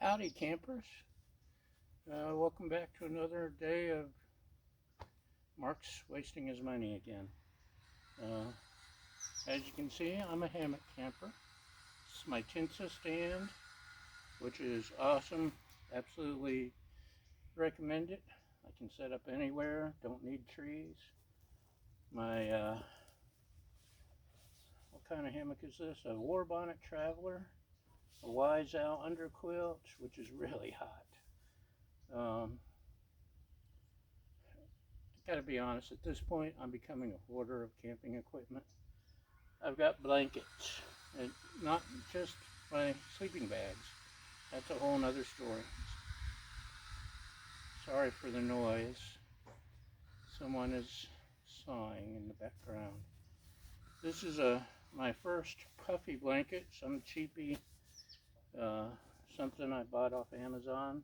Howdy, campers. Welcome back to another day of Mark's wasting his money again. As you can see, I'm a hammock camper. This is my Tinsa stand, which is awesome. Absolutely recommend it. I can set up anywhere, don't need trees. My, what kind of hammock is this? A War Bonnet Traveler, a Wise Owl underquilt, which is really hot. Gotta be honest, at this point, I'm becoming a hoarder of camping equipment. I've got blankets, and not just my sleeping bags. That's a whole nother story. Sorry for the noise. Someone is sawing in the background. This is my first puffy blanket, some cheapy, something I bought off Amazon.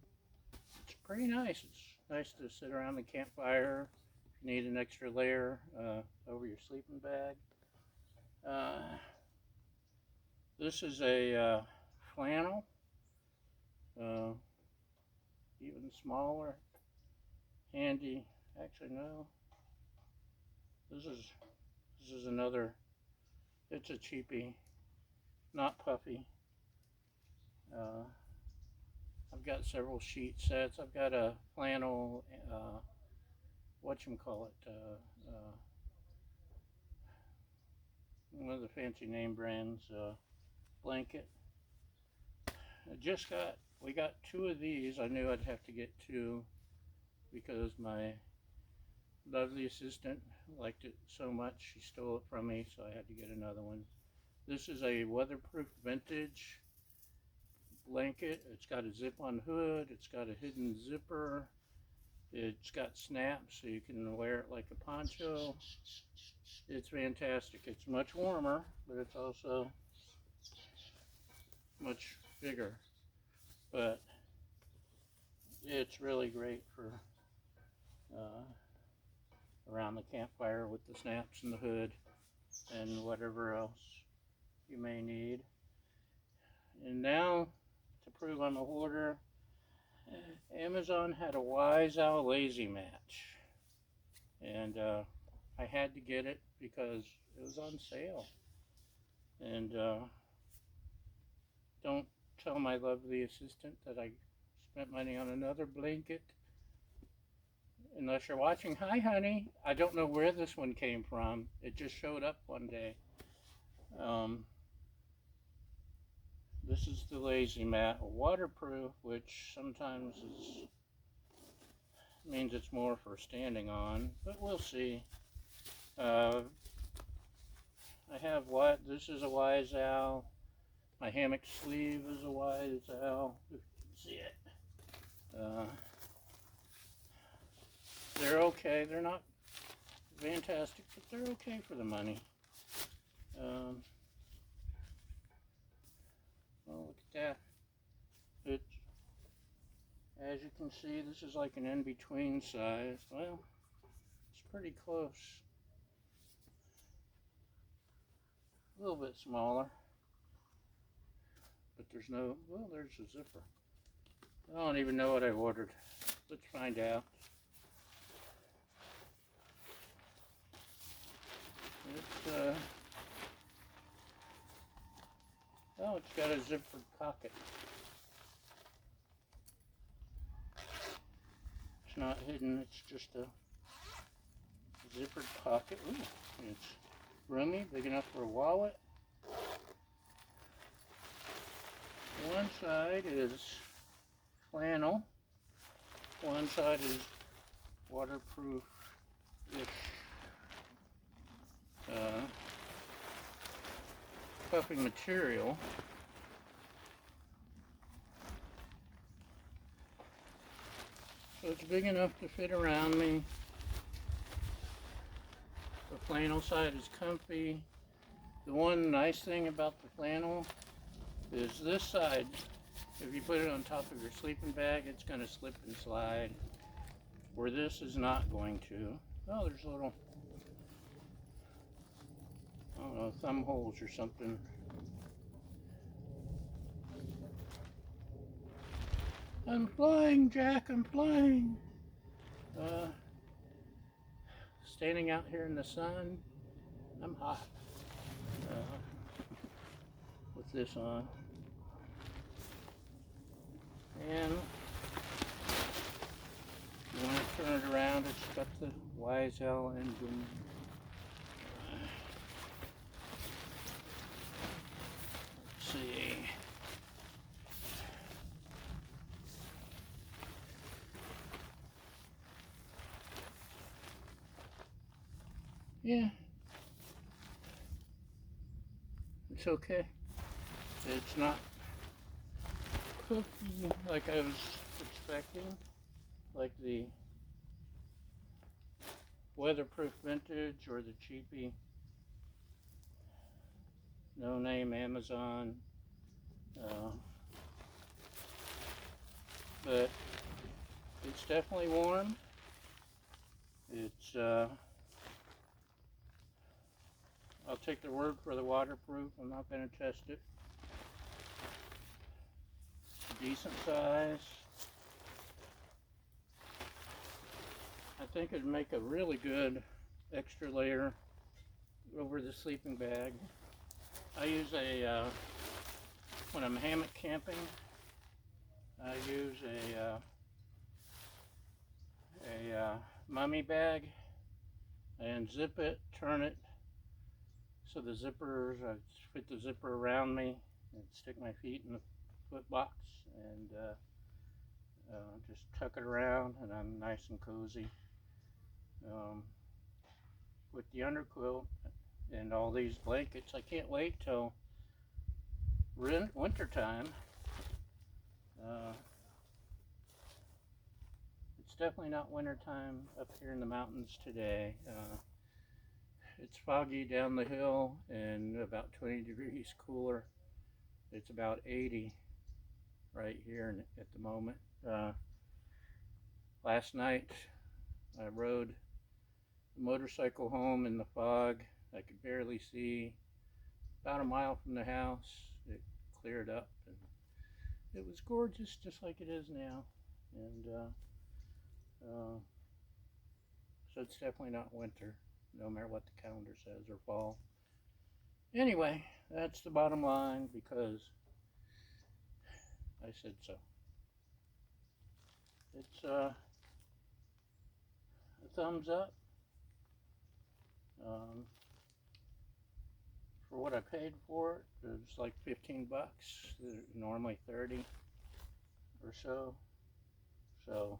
It's pretty nice. It's nice to sit around the campfire if you need an extra layer over your sleeping bag. This is a flannel, even smaller, handy. Actually, no. This is another. It's a cheapie, not puffy. I've got several sheet sets. I've got a flannel, one of the fancy name brands, blanket. We got two of these. I knew I'd have to get two because my lovely assistant liked it so much. She stole it from me, so I had to get another one. This is a weatherproof vintage blanket. It's got a zip-on hood. It's got a hidden zipper. It's got snaps so you can wear it like a poncho. It's fantastic. It's much warmer, but it's also much bigger. But it's really great for around the campfire with the snaps and the hood and whatever else you may need. And now, to prove I'm a hoarder, Amazon had a Wise Owl lazy mat, and I had to get it because it was on sale. And don't tell my lovely assistant that I spent money on another blanket unless you're watching. Hi, honey. I don't know where this one came from. It just showed up one day. This is the lazy mat, waterproof, which sometimes means it's more for standing on, but we'll see. This is a Wise Owl. My hammock sleeve is a Wise Owl, if you can see it. They're okay. They're not fantastic, but they're okay for the money. Well, look at that. As you can see, this is like an in-between size. Well, it's pretty close. A little bit smaller. But there's a zipper. I don't even know what I ordered. Let's find out. It's got a zippered pocket. It's not hidden, it's just a zippered pocket. Ooh, it's roomy, big enough for a wallet. One side is flannel, one side is waterproof-ish puffing material. So it's big enough to fit around me. The flannel side is comfy. The one nice thing about the flannel is this side, if you put it on top of your sleeping bag, it's going to slip and slide, where this is not going to. Oh, there's little, I don't know, thumb holes or something. I'm flying, Jack, I'm flying. Standing out here in the sun, I'm hot. With this on. And you want to turn it around, it's got the YSL engine. Let's see. Yeah. It's okay. It's not cookie like I was expecting, like the weatherproof vintage or the cheapy no-name Amazon. But it's definitely warm. It's I'll take their word for the waterproof. I'm not going to test it. Decent size. I think it'd make a really good extra layer over the sleeping bag. I use when I'm hammock camping, I use a mummy bag and zip it, turn it so the zippers, I fit the zipper around me and stick my feet in the foot box and just tuck it around, and I'm nice and cozy. With the underquilt and all these blankets, I can't wait till winter time. It's definitely not winter time up here in the mountains today. It's foggy down the hill and about 20 degrees cooler. It's about 80 right here at the moment. Last night I rode the motorcycle home in the fog. I could barely see. About a mile from the house, it cleared up and it was gorgeous, just like it is now. And so it's definitely not winter, no matter what the calendar says, or fall. Anyway, that's the bottom line, because I said so. It's a thumbs up. For what I paid for it, it was like 15 bucks. Normally 30 or so. So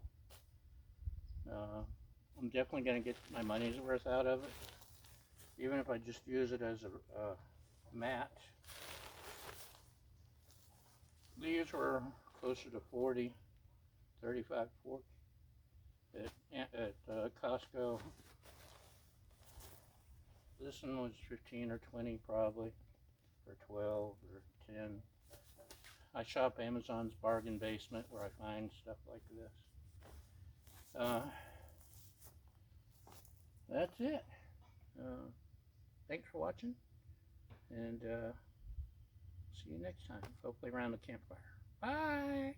I'm definitely going to get my money's worth out of it, even if I just use it as a mat. These were closer to 40, 35, 40 at Costco. This one was 15 or 20 probably, or 12 or 10. I shop Amazon's bargain basement where I find stuff like this. That's it. Thanks for watching, and see you next time, hopefully around the campfire. Bye!